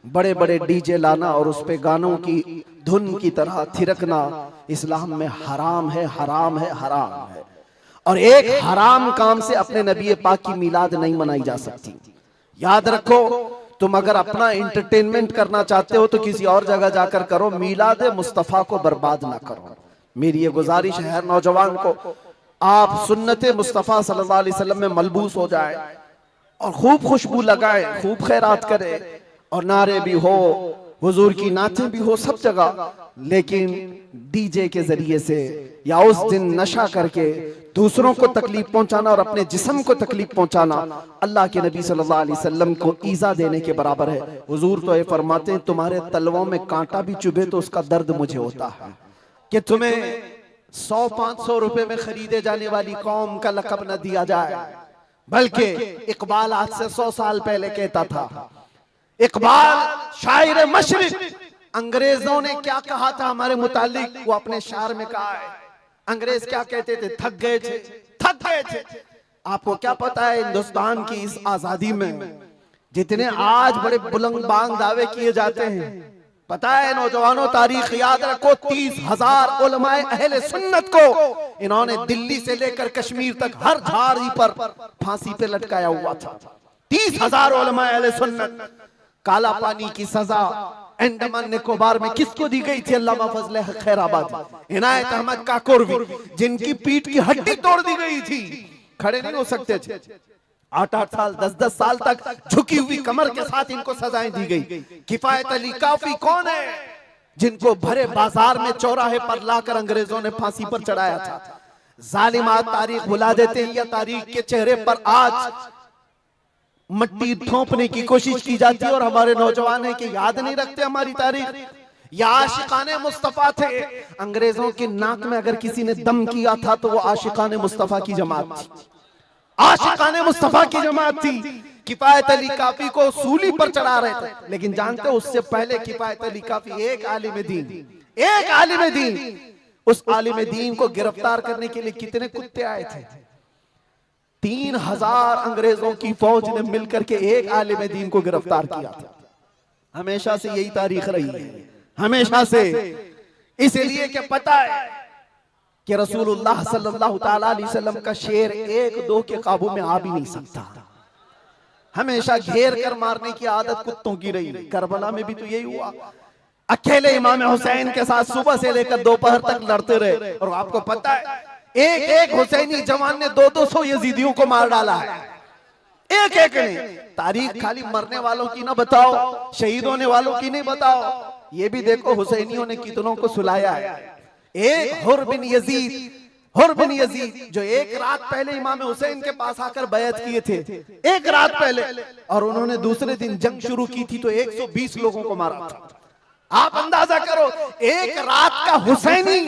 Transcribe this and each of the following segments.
बड़े बड़े डीजे लाना और उस पे गानों की धुन की तरह थिरकना इस्लाम में हराम है, हराम है, हराम है। और एक हराम काम से अपने नबी पाक की मिलाद नहीं मनाई जा सकती। याद रखो, तुम अगर अपना एंटरटेनमेंट करना चाहते हो तो किसी और जगह जाकर करो, मिलाद मुस्तफा को बर्बाद ना करो। मेरी ये गुजारिश है हर नौजवान को, आप सुन्नत मुस्तफा सल्लल्लाहु अलैहि वसल्लम में मलबूस हो जाए और खूब खुशबू लगाए, खूब खैरात करे और नारे भी हो, हुजूर की नातें भी हो सब जगह, लेकिन डीजे के जरिए से या उस दिन नशा करके दूसरों को तकलीफ पहुंचाना और अपने जिस्म को तकलीफ पहुंचाना अल्लाह के नबी सल्लल्लाहु अलैहि वसल्लम को ईजा देने के बराबर है। हुजूर तो ये फरमाते हैं, तुम्हारे तलवों में कांटा भी चुभे तो उसका दर्द मुझे होता है। कि तुम्हें 100-500 रुपए में खरीदे जाने वाली कौम का लक़ब न दिया जाए, बल्कि इकबाल आज से 100 साल पहले कहता था, इकबाल शायर मशरिक, अंग्रेजों ने क्या कहा था हमारे मुतालिक, वो अपने शार में कहा है। अंग्रेज क्या कहते थे? थक गए थे, थक गए थे। आपको क्या पता है हिंदुस्तान की इस आजादी में जितने आज बड़े बुलंद बांग दावे किए जाते हैं, पता है नौजवानों, तारीख याद रखो, 30,000 उलमाए अहले सुन्नत को इन्होंने दिल्ली से लेकर कश्मीर तक हर झाड़ी पर फांसी पे लटकाया हुआ था। 30,000 उलमाए अहले सुन्नत। काला पानी की सजा अंडमान निकोबार में किसको दी गई थी? अल्लामा फजले खैराबाद, इनायत अहमद काकोरवी, जिनकी पीठ की हड्डी तोड़ दी गई थी, खड़े नहीं हो सकते थे। 8-8 साल 10-10 साल तक झुकी हुई कमर के साथ इनको सजाएं दी गई। किफायत अली काफी कौन है? जिनको भरे बाजार में चौराहे पर लाकर अंग्रेजों ने फांसी पर चढ़ाया था। जालिमात तारीख भुला देते हैं, या तारीख के चेहरे पर आज मट्टी थोपने की कोशिश की जाती है और हमारे नौजवान है कि याद नहीं रखते हमारी तारीख। या आशिकाने मुस्तफा थे, अंग्रेजों के नाक में अगर किसी ने दम किया था तो वो आशिकाने मुस्तफा की जमात थी, आशिकाने मुस्तफा की जमात थी। किफायत अली काफी को सूली पर चढ़ा रहे थे, लेकिन जानते हो उससे पहले किफायत अली काफी एक आलिम दीन, उस आलिम दीन को गिरफ्तार करने के लिए कितने कुत्ते आए थे? 3,000 अंग्रेजों की फौज ने मिलकर के एक आलिम दीन को गिरफ्तार किया था। हमेशा से यही तारीख रही है, हमेशा से। इसलिए कि पता है कि रसूलुल्लाह सल्लल्लाहु ताला अलैहि वसल्लम का शेर 1-2 के काबू में आ भी नहीं सकता। हमेशा घेर कर मारने की आदत कुत्तों की रही। करबला में भी तो यही हुआ, अकेले इमाम हुसैन के साथ सुबह से लेकर दोपहर तक लड़ते रहे। और आपको पता है एक हुसैनी जवान ने 200-200 यजीदियों को मार डाला है, एक ने। तारीख खाली मरने वालों की ना बताओ, शहीद होने वालों की नहीं बताओ, ये भी देखो हुसैनियों ने कितनों को सुलाया है। एक हुर बिन यजीद जो एक रात पहले इमाम हुसैन के पास आकर बैत किए थे, एक रात पहले, और उन्होंने दूसरे दिन जंग शुरू की थी तो 120 लोगों को मारा था। आप अंदाजा करो, एक रात का हुसैनी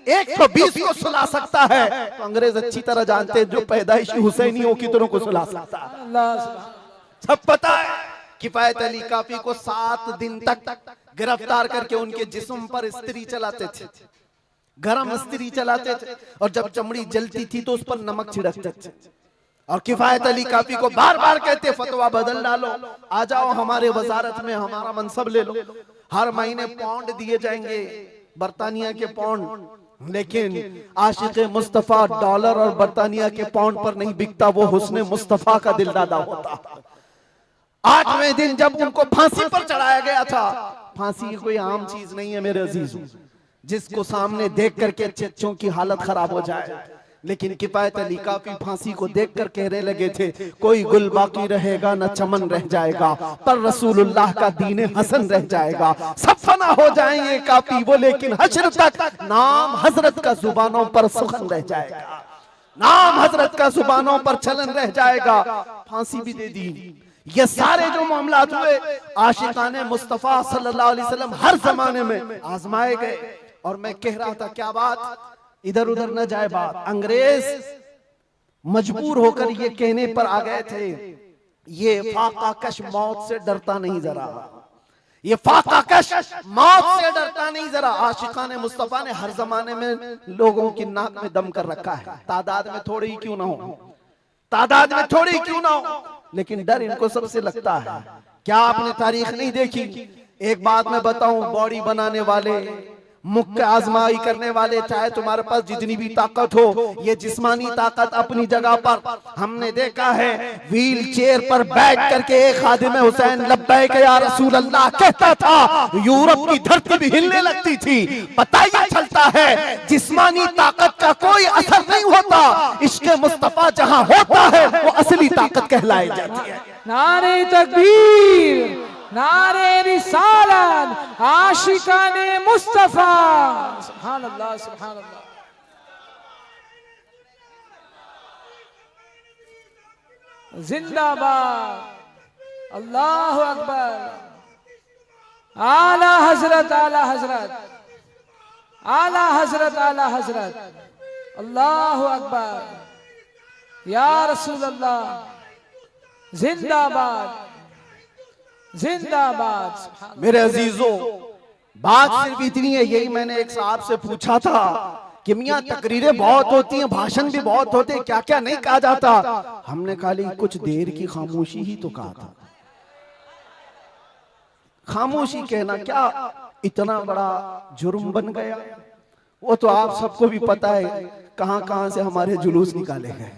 120 को सुला सकता है, तो अंग्रेज अच्छी तरह जानते हैं जो पैदाइशी हुसैनियों की तरह को सुला सकता है। सब पता है। किफायत अली काफी को 7 दिन तक गिरफ्तार करके उनके जिस्म पर इस्त्री चलाते थे, गरम इस्त्री चलाते थे, और जब चमड़ी जलती थी तो उस पर नमक छिड़कते थे। और किफायत अली काफी को बार बार कहते, फतवा बदल डालो, आ जाओ हमारे वजारत में, हमारा मनसब ले लो, हर महीने पाउंड दिए जाएंगे, बरतानिया के पाउंड। लेकिन आशिक मुस्तफा डॉलर और बरतानिया के पाउंड पर नहीं बिकता, वो हुस्ने मुस्तफा का दिलदादा होता। 8वें दिन जब उनको फांसी पर चढ़ाया गया था, फांसी कोई आम चीज नहीं है मेरे अजीजों, जिसको सामने देख करके चच्चों की हालत खराब हो जाए। लेकिन किफायत अली काफी फांसी को देखकर कहने लगे थे, कोई गुल बाकी रहेगा न चमन रह जाएगा, पर रसूलुल्लाह का दीन हसन रह जाएगा। सब फना हो जाएंगे काफी वो, लेकिन हश्र तक नाम हजरत का जुबानों पर सुखन रह जाएगा, नाम हजरत का जुबानों पर चलन रह जाएगा। फांसी भी दे दी। ये सारे जो मामलात हुए, आशिकाने मुस्तफा सल्लल्लाहु अलैहि वसल्लम हर जमाने में आजमाए गए। और मैं कह रहा था, क्या बात इधर उधर न जाए बात, अंग्रेज मजबूर होकर ये कहने पर आ गए थे, ये फाकाकश मौत से डरता नहीं जरा, ये फाकाकश मौत से डरता नहीं जरा। आशिकाने मुस्तफा ने हर जमाने में लोगों की नाक में दम कर रखा है, तादाद में थोड़ी ही क्यों ना हो, तादाद में थोड़ी क्यों ना हो, लेकिन डर इनको सबसे लगता है। क्या आपने तारीख नहीं देखी? एक बात मैं बताऊं, बॉडी बनाने वाले, मुख्य आजमाई करने वाले, चाहे तुम्हारे पास जितनी भी ताकत हो, ये जिस्मानी ताकत अपनी जगह पर, हमने देखा है व्हील चेयर पर बैठ करके एक खादिम हुसैन लब्बैक या रसूल अल्लाह कहता था, यूरोप की धरती भी हिलने लगती थी। पता ही चलता है जिस्मानी ताकत का कोई असर नहीं होता, इश्क मुस्तफा जहां होता है वो असली ताकत कहलाई जाती है। नारे तकबीर, नारे रिसालत, आशिकाने मुस्तफा, सुभान अल्लाह, सुभान अल्लाह। जिंदाबाद, अल्लाह अकबर, आला हजरत, आला हजरत, आला हजरत, आला हजरत, अल्लाह अकबर, या रसूल अल्लाह, जिंदाबाद, जिंदाबाद। मेरे अजीजों, बात सिर्फ इतनी है, यही मैंने एक साहब से पूछा था कि मियां तकरीरें बहुत होती हैं, भाषण भी बहुत होते हैं, क्या क्या नहीं कहा जाता? हमने खाली कुछ देर की खामोशी ही तो कहा था। खामोशी कहना क्या इतना बड़ा जुर्म बन गया? वो तो आप सबको भी पता है, कहां कहां से हमारे जुलूस निकाले गए,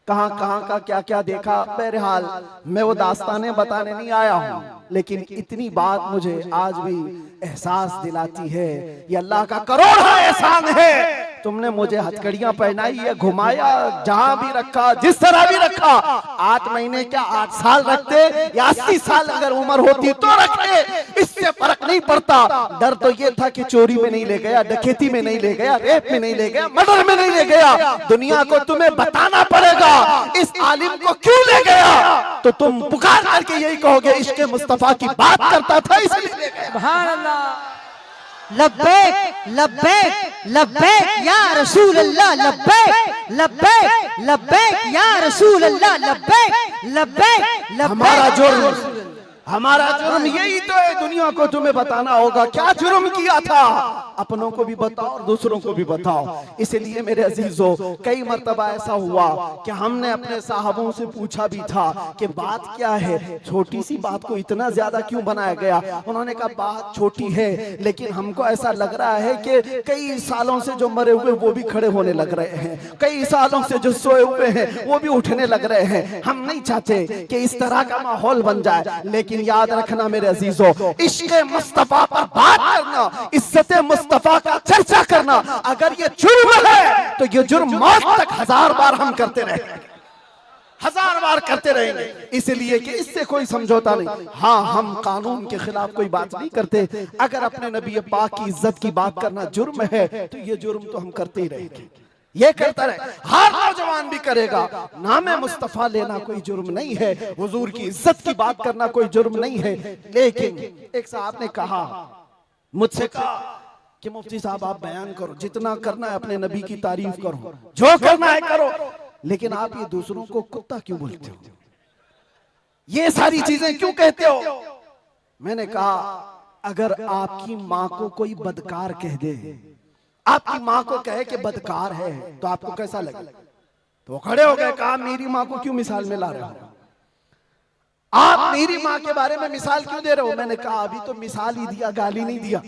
कहां कहां का क्या क्या देखा। बहरहाल मैं वो दास्तानें बताने नहीं आया हूं, लेकिन इतनी बात मुझे आज भी एहसास दिलाती है, ये अल्लाह का करोड़ा एहसान है, तुमने मुझे हथकड़ियां पहनाई है, घुमाया, जहां भी रखा, जिस तरह भी रखा। 8 महीने क्या 8 साल रखते या 80 साल अगर उम्र होती तो रखते, इससे फर्क नहीं पड़ता। डर तो ये था कि चोरी में नहीं ले गया, डकैती में नहीं ले गया, रेप में नहीं ले गया, मर्डर में नहीं ले गया। दुनिया को तुम्हें बताना पड़ेगा इस आलिम को क्यों ले गया, तो तुम पुकार करके यही कहोगे इश्क मुस्तफा की बात करता था इसलिए ले गया। सुभान अल्लाह, लब्बैक लब्बैक लब्बैक या रसूल अल्लाह, लब्बैक लब्बैक लब्बैक या रसूल अल्लाह, लब्बैक लब्बैक लब्बैक। हमारा जुर्म यही तो है, दुनिया को तुम्हें बताना होगा क्या जुर्म किया था, अपनों को भी बताओ और दूसरों को भी बताओ। इसलिए मेरे अजीजों, कई मर्तबा ऐसा हुआ कि हमने अपने साहबों से पूछा भी था कि बात क्या है, छोटी सी बात को इतना ज्यादा क्यों बनाया गया? उन्होंने कहा बात छोटी है, लेकिन हमको ऐसा लग रहा है कि कई सालों से जो मरे हुए वो भी खड़े होने लग रहे हैं, कई सालों से जो सोए हुए हैं वो भी उठने लग रहे हैं। हम नहीं चाहते कि इस तरह का माहौल बन जाए, लेकिन याद रखना मेरे अजीजों, इश्क मुस्तफा पर बात करना, इज्जत मुस्तफा का चर्चा करना, अगर ये जुर्म है तो ये जुर्म मौत तक 1000 बार हम करते रहेंगे, 1000 बार करते रहेंगे, इसलिए कि इससे कोई समझौता नहीं। हाँ, हम कानून के खिलाफ कोई बात नहीं करते, अगर अपने नबी पाक की इज्जत की बात करना जुर्म है तो ये जुर्म तो हम करते ही रहेंगे, ये करता रहे, हर नौजवान भी करेगा। नाम मुस्तफा लेना कोई जुर्म नहीं है, हुजूर की इज्जत की बात करना कोई जुर्म नहीं है। लेकिन एक साहब ने कहा, मुझसे कहा कि मुफ्ती साहब आप बयान करो, जितना करना है अपने नबी की तारीफ करो, जो करना है करो, लेकिन आप ये दूसरों को कुत्ता क्यों बोलते हो, ये सारी चीजें क्यों कहते हो? मैंने कहा अगर आपकी माँ को कोई बदकार कह दे, आपकी माँ को कहे कि बदकार है, तो आपको कैसा लगे? तो खड़े हो गए, कहा मेरी माँ को क्यों मिसाल में ला रहे हो, आप मेरी माँ के बारे में मिसाल क्यों दे रहे हो? मैंने कहा अभी तो मिसाल ही दिया, गाली नहीं दिया,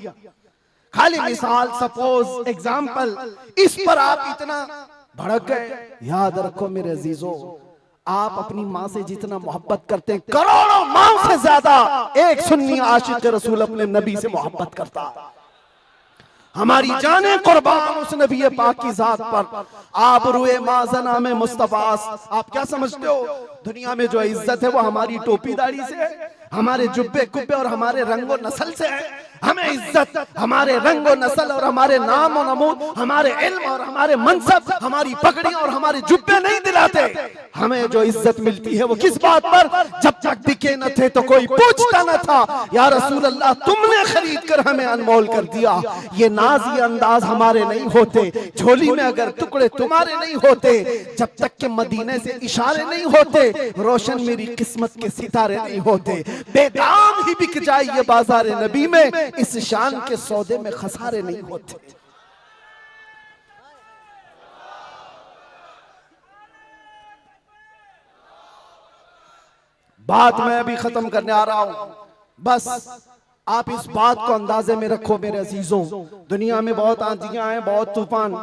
खाली मिसाल, सपोज, एग्जाम्पल, इस पर आप इतना भड़क गए। याद रखो मेरे अजीजों, आप अपनी माँ से जितना मोहब्बत करते हैं, करोड़ों माँ से ज्यादा एक सुन्नी आशिक रसूल अपने नबी से मोहब्बत करता। हमारी जाने कुर्बान उस नबी पाक की जात पर। आप रुए माजना में मुस्तफास, आप क्या समझते हो दुनिया में जो इज्जत है वो हमारी टोपी दाढ़ी से है, हमारे जुब्बे कुब्बे और हमारे रंगो नस्ल से है? हमें इज्जत हमारे रंगो नस्ल और हमारे नाम और नमूद, हमारे इल्म और हमारे मनसब, हमारी पगड़ियां और हमारे जुब्बे नहीं दिलाते। हमें जो इज्जत मिलती है वो किस बात पर? जब तक दिखे न थे तो कोई पूछता न था, या रसूल अल्लाह तुमने खरीद कर हमें अनमोल कर दिया। ये नाज ये अंदाज हमारे नहीं होते, झोली में अगर टुकड़े तुम्हारे नहीं होते, जब तक के मदीने से इशारे नहीं होते, रोशन मेरी किस्मत के सितारे नहीं होते। बेदाम ही बिक जाए ये बाजार नबी में, इस शान के सौदे में खसारे नहीं होते। बात मैं अभी खत्म करने आ रहा हूं, बस आप इस बात को अंदाजे में रखो मेरे अजीजों। दुनिया में बहुत आंधियां हैं, बहुत तूफान,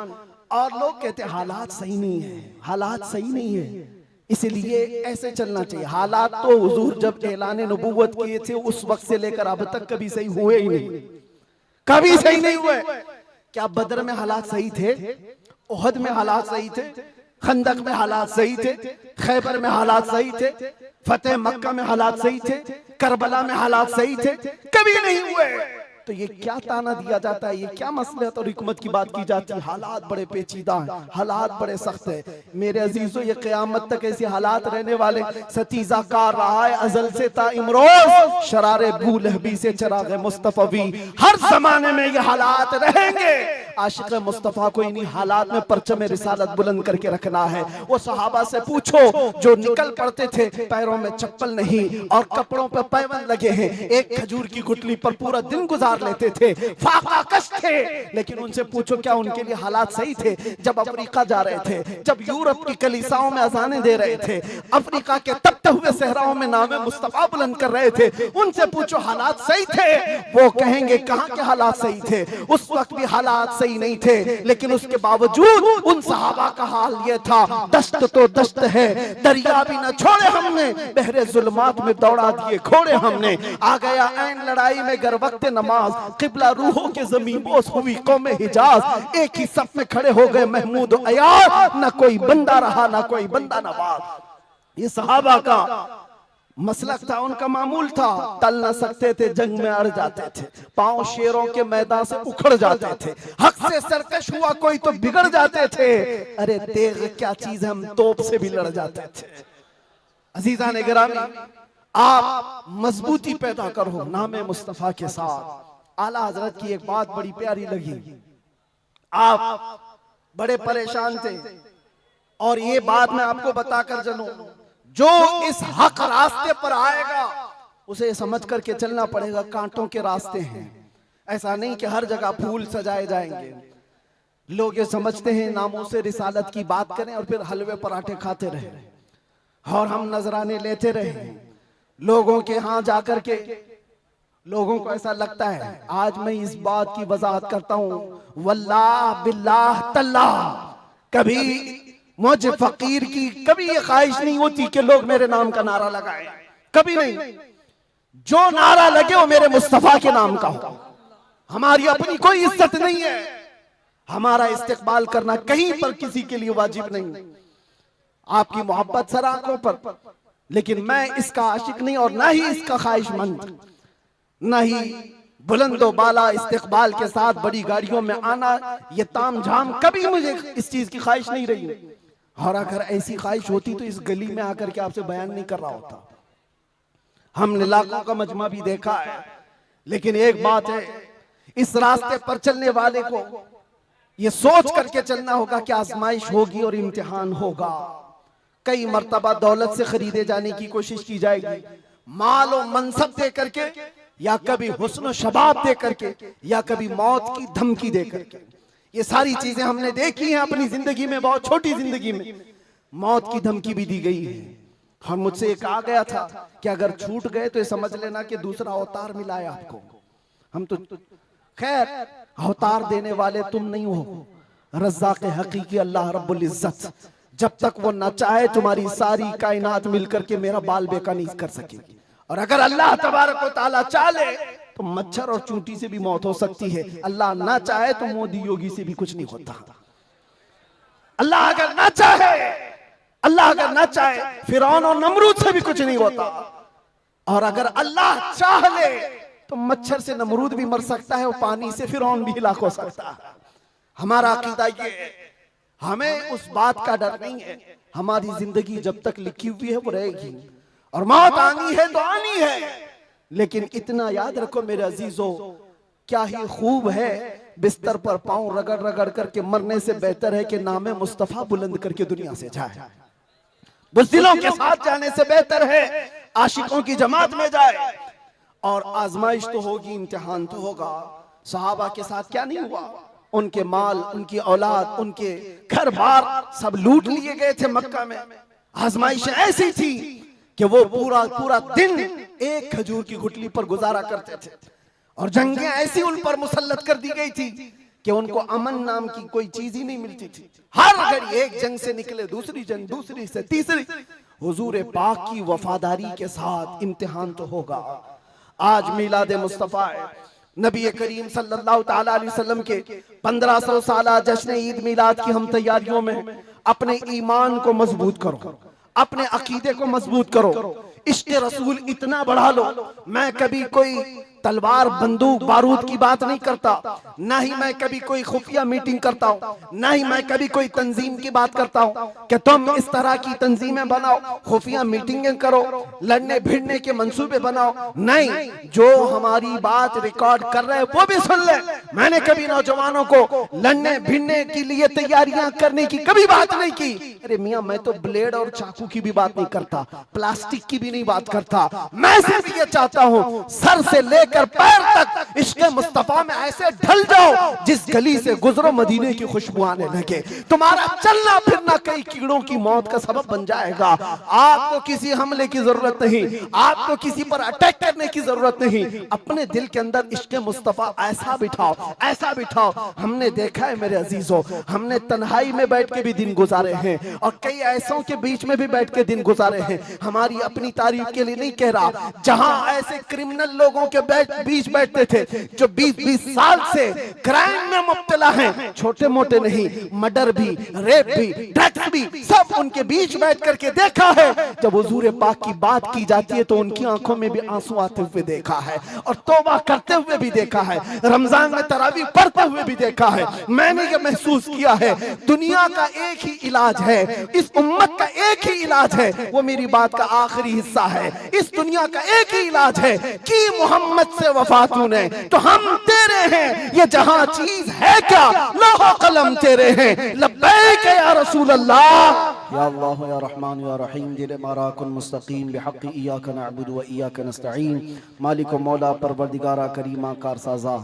और लोग कहते हैं हालात सही नहीं है, हालात सही नहीं है, इसलिए ऐसे चलना चाहिए। हालात तो हुजूर जब ऐलान नबूवत किए थे उस वक्त से लेकर अब तक कभी सही हुए ही नहीं, कभी सही नहीं हुए। क्या बदर में हालात सही थे? उहद में हालात सही थे? खंदक में हालात सही थे? खैबर में हालात सही थे? फतेह मक्का में हालात सही थे? करबला में हालात सही थे? कभी नहीं हुए। तो ये क्या ताना दिया जाता है, ये क्या मसलहत और हिकमत की बात की जाती है? हालात बड़े पेचीदा हैं, हालात बड़े सख्त है मेरे अजीजों। ये क़यामत तक ऐसे हालात रहने वाले। सतीजा कार रहा है अजल से ता इमरोज, शरारे बूलहबी से चराग मुस्तफवी, हर जमाने में ये हालात रहेंगे। आशिक मुस्तफा को इन्हीं हालात में परचम रिसालत बुलंद करके रखना है। वो सहाबा से पूछो जो निकल पड़ते थे, पैरों में चप्पल नहीं और कपड़ों पर पैबंद लगे हैं, एक खजूर की गुठली पर पूरा दिन गुजार लेते थे, फाका कश थे, लेकिन उनसे पूछो क्या उनके लिए हालात सही थे? जब अफ्रीका जा रहे थे, जब यूरोप की कलीसाओं में अजानें दे रहे थे, अफ्रीका के तपते हुए सहराओं में नामे मुस्तफा बुलंद कर रहे थे, उनसे पूछो हालात सही थे? वो कहेंगे कहां के हालात सही थे, उस वक्त भी हालात सही नहीं थे, लेकिन उसके बावजूद उन सहाबा का हाल ये था, दस्त तो दस्त है, दरिया भी न छोड़े हमने, बहरे जुल्मात में दौड़ा दिए घोड़े हमने, आ गया ऐन लड़ाई में गर वक्त नमाज, किबला रूहों के ज़मीन बोस हुई कौम हिजाज, एक ही सफ में खड़े हो गए महमूद और अयाज, न कोई बंदा रहा न कोई बंदा नवाज। ये सहाबा का मसलक था, उनका मामूल था। टल न सकते थे, जंग में अड़ जाते थे, पांव शेरों के मैदान से उखड़ जाते थे, हक से सरकश हुआ कोई तो बिगड़ जाते थे, अरे तेग क्या चीज है, हम तोप से भी लड़ जाते थे। अजीजान गिरामी, आप मजबूती पैदा करो नामे मुस्तफा के साथ। आला हजरत की एक बात बड़ी प्यारी लगी, आप बड़े परेशान थे और ये बात मैं आपको बताकर चलूं, जो इस हक रास्ते पर आएगा उसे समझ करके चलना पड़ेगा, कांटों के रास्ते हैं। ऐसा नहीं कि हर जगह फूल सजाए जाएंगे। लोग ये समझते हैं नामों से रिसालत की बात करें और फिर हलवे पराठे खाते रहे और हम नजराने लेते रहे लोगों के यहां जाकर के। लोगों को ऐसा लगता है, आज मैं इस बात की वजाहत करता हूं, वल्लाह बिल्लाह तल्लाह, कभी मुझे फकीर की कभी ये ख्वाहिश नहीं होती कि लोग मेरे नाम का नारा लगाएं, कभी नहीं। जो नारा लगे वो मेरे मुस्तफा के नाम का हो। हमारी अपनी कोई इज्जत नहीं है, हमारा इस्तेकबाल करना कहीं पर किसी के लिए वाजिब नहीं। आपकी मोहब्बत सर आंखों पर, लेकिन मैं इसका आशिक नहीं और ना ही इसका ख्वाहिशमंद, ना ही बुलंदो बाला इस्तेकबाल के साथ बड़ी गाड़ियों में आना, ये ताम झाम, कभी मुझे इस चीज की ख्वाहिश नहीं रही। और अगर ऐसी ख्वाहिश होती तो इस गली में आकर के आपसे बयान नहीं कर रहा होता। हमने लाखों का मजमा भी देखा है, लेकिन एक बात है, इस रास्ते पर चलने वाले को ये सोच करके चलना होगा कि आजमाइश होगी और इम्तिहान होगा। कई मर्तबा दौलत से खरीदे जाने की कोशिश की जाएगी, माल और मनसब दे करके, या कभी हुस्न शबाब दे करके, या कभी मौत की धमकी दे करके। ये सारी चीजें हमने देखी हैं अपनी जिंदगी में, बहुत छोटी जिंदगी में मौत की धमकी भी दी गई है। और मुझसे एक आ गया था कि अगर छूट गए तो ये समझ लेना कि दूसरा अवतार मिला है आपको। हम तो खैर अवतार देने वाले तुम नहीं हो, रज़्ज़ाक़ हकीकी अल्लाह रब्बुल इज्जत, जब तक वो न चाहे तुम्हारी सारी कायनात मिलकर के मेरा बाल बेका नहीं कर सकेगी। और अगर अल्लाह तबारक व तआला चाहे तो मच्छर और चूंटी से भी मौत हो सकती है, अल्लाह ना चाहे तो मोदी योगी से भी कुछ नहीं होता। अल्लाह अगर ना चाहे, अल्लाह अगर ना चाहे फिरौन और नमरूद से भी कुछ नहीं होता। और अगर अल्लाह चाह ले तो मच्छर से नमरूद भी मर सकता है और पानी से फिरौन भी हिलाक हो सकता है। हमारा अकीदा ये है, हमें उस बात का डर नहीं है। हमारी जिंदगी जब तक लिखी हुई है वो रहेगी, और मौत आनी है तो आनी है। लेकिन इतना याद रखो मेरे अजीजों, क्या ही खूब है बिस्तर पर पांव रगड़ रगड़ करके मरने से बेहतर है कि नामे मुस्तफा बुलंद करके दुनिया से जाए। बुज़दिलों के साथ जाने से बेहतर है आशिकों की जमात में जाए। और आजमाइश तो होगी, इम्तिहान तो होगा। सहाबा के साथ क्या नहीं हुआ, उनके माल, उनकी औलाद, उनके घर बार सब लूट लिए गए थे मक्का में। आजमाइश ऐसी थी कि वो पूरा पूरा दिन एक खजूर की गुठली पर गुजारा करते थे, और जंगें ऐसी उन पर मुसल्लत कर दी गई थी कि उनको अमन नाम की कोई चीज ही नहीं मिलती थी। हर घड़ी एक जंग से निकले दूसरी जंग, दूसरी से तीसरी। हुजूर पाक की वफादारी के साथ इम्तिहान तो होगा। आज मिलाद मुस्तफा है, नबी करीम सल्लल्लाहु ताला अलैहि वसल्लम के 1500 साला जश्न ईद मिलाद की हम तैयारियों में अपने ईमान को मजबूत करो, अपने अकीदे को मजबूत करो, इश्क रसूल इतना बढ़ा लो। मैं कभी कोई तलवार बंदूक बारूद की बात नहीं करता, ना ही मैं कभी कोई खुफिया मीटिंग करता हूँ, ना ही मैं कभी कोई तंजीम की बात करता हूँ कि तुम इस तरह की तंजीमें बनाओ, खुफिया मीटिंगें करो, लड़ने भिड़ने के मंसूबे बनाओ। नहीं, जो हमारी बात रिकॉर्ड कर रहे हैं वो भी सुन ले। मैंने कभी नौजवानों को लड़ने भिड़ने के लिए तैयारियां करने की कभी बात नहीं की। अरे मियाँ, मैं तो ब्लेड और चाकू की भी बात नहीं करता, प्लास्टिक की भी नहीं बात करता। मैं सिर्फ ये चाहता हूँ सर से लेकर पैर तक इश्क़ मुस्तफा में ऐसे ढल जाओ जिस गली से गुजरो मदीने की खुशबू आने लगे। तुम्हारा चलना फिरना कई कीड़ों की मौत का सबब बन जाएगा। आपको किसी हमले की जरूरत नहीं, आपको किसी पर अटैक करने की जरूरत नहीं। अपने दिल के अंदर इश्क़ मुस्तफा ऐसा बिठाओ, ऐसा बिठाओ। हमने देखा है मेरे अजीजों, हमने तन्हाई में बैठ के भी दिन गुजारे हैं और कई ऐसों के बीच में भी बैठ के दिन गुजारे हैं। हमारी अपनी तारीफ के लिए नहीं कह रहा, जहां ऐसे क्रिमिनल लोगों के बीच बैठते थे जो 20-20 साल से क्राइम में मुब्तला हैं, छोटे मोटे नहीं, मर्डर भी, रेप भी, ड्रग्स भी, सब उनके बीच बैठ करके देखा है। जब हुजूर पाक की बात की जाती है तो उनकी आंखों में भी आंसू आते हुए देखा है और तौबा करते हुए भी देखा है, रमजान में तरावी पढ़ते हुए भी देखा है। मैंने ये महसूस किया है दुनिया का एक ही इलाज है, इस उम्मत का एक ही इलाज है, वो मेरी बात का आखिरी हिस्सा है। इस दुनिया का एक ही इलाज है कि मोहम्मद से वफा तूने तो हम तेरे हैं, ये जहां चीज है क्या लोहो कलम तेरे हैं। लब्बैक या रसूल अल्लाह। या अल्लाह या रहमान या रहीम दिल माराकुन मुस्तकीम बिहक़्क़ि इय्याका नअबुदु व इय्याका नस्तईन। मालिक व मौला परवरदिगारा करीमा कारसाज़ा,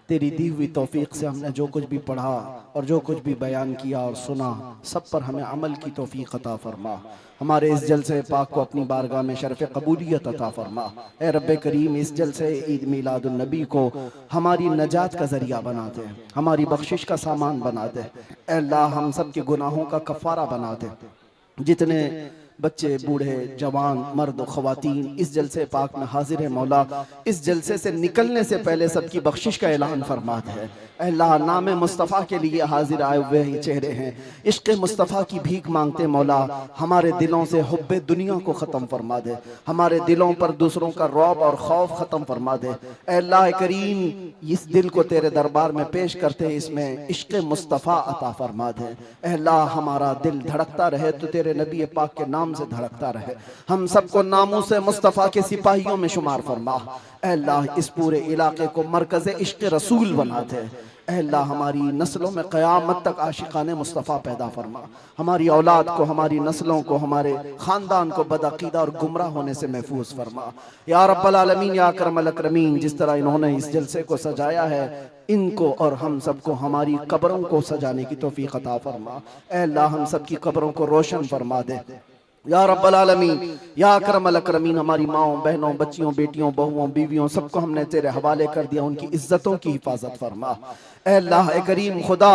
तेरी दी हुई तौफीक से हमने जो कुछ भी पढ़ा और जो कुछ भी बयान किया और सुना, सब पर हमें अमल की तौफीक अता फरमा। हमारे इस जलसे पाक को अपनी बारगाह में शरफ़ कबूलियत अता फरमा। ए रब्बे करीम, इस जलसे ईद मिलादुन नबी को हमारी नजात का ज़रिया बना दे, हमारी बख्शिश का सामान बना दे। ए अल्लाह, हम सब के गुनाहों का कफ़ारा बना दे। जितने बच्चे, बूढ़े, जवान, मर्द, ख़वातीन इस जलसे पाक में हाजिर है मौला, इस जलसे से निकलने से पहले सबकी बख्शिश का ऐलान फरमा दे। अल्लाह, नाम मुस्तफ़ा के लिए हाजिर आए हुए ही चेहरे हैं, इश्क़ मुस्तफ़ा की भीख मांगते मौला, हमारे दिलों से हुब्बे दुनिया को ख़त्म फरमा दे, हमारे दिलों पर दूसरों का रौब और खौफ ख़त्म फरमा दे। अल्लाह करीम, इस दिल को तेरे दरबार में पेश करते इसमें इश्क़ मुस्तफ़ा अता फरमा दे। अल्लाह, हमारा दिल धड़कता रहे तो तेरे नबी पाक के नाम से धड़कता रहे। हम सबको नामूस मुस्तफ़ा के सिपाहियों में शुमार फरमा। अल्लाह, इस पूरे इलाके को मरकज़ इश्क़ रसूल बना दे। अल्लाह, हमारी नस्लों में क़यामत तक आशिकाने मुस्तफ़ा पैदा फरमा। हमारी औलाद को, हमारी नस्लों को, हमारे ख़ानदान को बदअक़ीदा और गुमराह होने से महफूज फरमा। या रब्बल आलमीन, या अकरमल अकरमीन, जिस तरह इन्होंने इस जलसे को सजाया है, इनको और हम सबको हमारी कब्रों को सजाने की तौफ़ीक़ अता फरमा। अल्लाह, हम सब की कब्रों को रोशन फरमा दे। या रब्बल आलमीन, या अकरमल अकरमीन, हमारी माओं, बहनों, बच्चियों, बेटियों, बहुओं, बीवियों, सबको हमने तेरे हवाले कर दिया, उनकी इज्जतों की हिफाजत फरमा। अल्लाह करीम खुदा,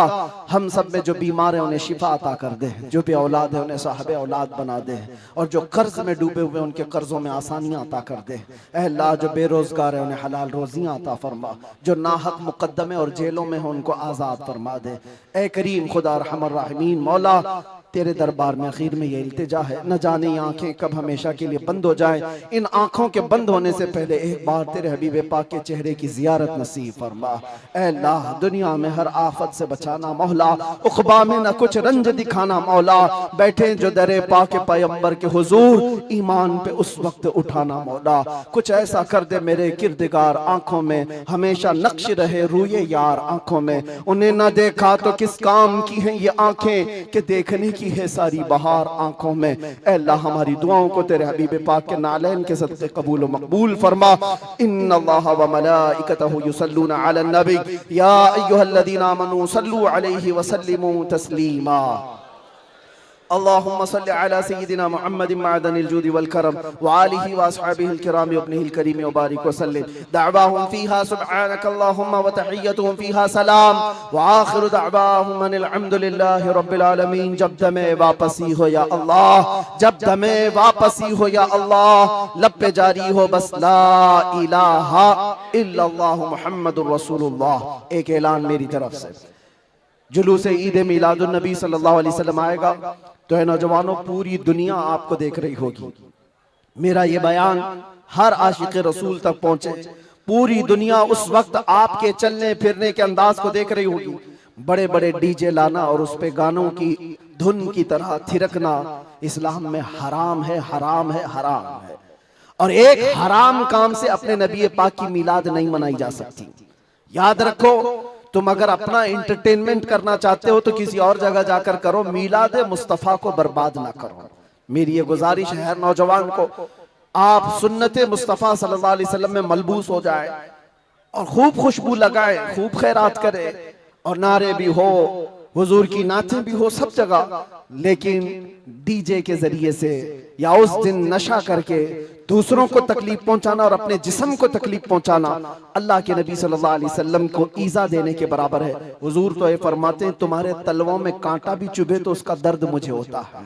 हम सब में जो बीमार है उन्हें शिफा अता कर दे, जो भी औलाद है उन्हें साहिब औलाद बना दे, और जो कर्ज में डूबे हुए उनके कर्जों में आसानियां अता कर दे। अल्लाह, जो बेरोजगार है उन्हें हलाल रोजियां अता फरमा, जो नाहक मुकद्दमे और जेलों में हो उनको आज़ाद फरमा दे। ए करीम खुदा रहमान रहीमीन, मौला तेरे दरबार में आखिर में ये इल्तिजा है, न जाने ये आंखें कब हमेशा के लिए बंद हो जाए। इन आंखों के बंद होने से पहले एक बार तेरे हबीब पाक के चेहरे की जियारत नसीब फरमा। ऐ अल्लाह, दुनिया में हर आफत से बचाना मौला, उक़बा में न कुछ रंज दिखाना मौला, बैठे जो दरे पाक पैगंबर के हुजूर ईमान पे उस वक्त उठाना मौला। कुछ ऐसा कर दे मेरे किरदगार, आंखों में हमेशा नक्श रहे रूए यार आंखों में, उन्हें न देखा तो किस काम की हैं ये आंखें कि देखने की है सारी बहार आंखों में। ऐ अल्लाह, हमारी दुआओं को तेरे हबीब पाक के नालैन के सदक़े कबूल व मकबूल फरमा। इन्नल्लाह व मलाइकतहु युसल्लूना अलन नबी या अय्युहल्लज़ीना आमनू सल्लू अलैहि व सल्लिमू तस्लीमा। अल्लाहुम्मा सल्लि अला सय्यिदिना मुहम्मदिन मअदनिल जूदि वल करम व आलिहि व अस्हाबिहिल किराम व इब्निहिल करीम व बारिक व सल्लिम दअवाहुम फीहा सुब्हानक अल्लाहुम्मा व तहिय्यतुहुम फीहा सलाम व आखिरु दअवाहुम अनिल हम्दुलिल्लाहि रब्बिल आलमीन। जब दमे वापसी हो या अल्लाह, जब दमे वापसी हो या अल्लाह, लब पे जारी हो बस ला इलाहा इल्लल्लाह मुहम्मदुर रसूलुल्लाह। एक ऐलान मेरी तरफ से, जुलूस ईद मिलादुन नबी सल्लल्लाहु अलैहि वसल्लम आएगा तो है नौजवानों, पूरी दुनिया आपको देख रही होगी। मेरा ये बयान हर आशिक रसूल तक पहुंचे। पूरी दुनिया उस वक्त आपके चलने फिरने के अंदाज को देख रही होगी। बड़े बड़े डीजे लाना और उस पे गानों की धुन की तरह थिरकना इस्लाम में हराम है, हराम है, हराम है। और एक हराम काम से अपने नबी पाक की मिलाद नहीं मनाई जा सकती। याद रखो, तुम अगर अपना इंटरटेनमेंट करना चाहते हो तो किसी और जगह जाकर करो, मिलाद मुस्तफ़ा को बर्बाद ना करो। मेरी ये गुजारिश है हर नौजवान को, आप सुन्नत मुस्तफ़ा सल्लल्लाहु अलैहि वसल्लम में मलबूस हो जाए और खूब खुशबू लगाए, खूब खैरात करे और नारे भी हो, हुजूर की नातें भी हो सब जगह, लेकिन डीजे के जरिए से या उस दिन नशा करके दूसरों को तकलीफ पहुंचाना और अपने जिस्म को तकलीफ पहुंचाना अल्लाह के नबी सल्लल्लाहु अलैहि वसल्लम को ईजा देने के बराबर है। हुजूर तो ये फरमाते हैं, तुम्हारे तलवों में कांटा भी चुभे तो उसका दर्द मुझे होता है।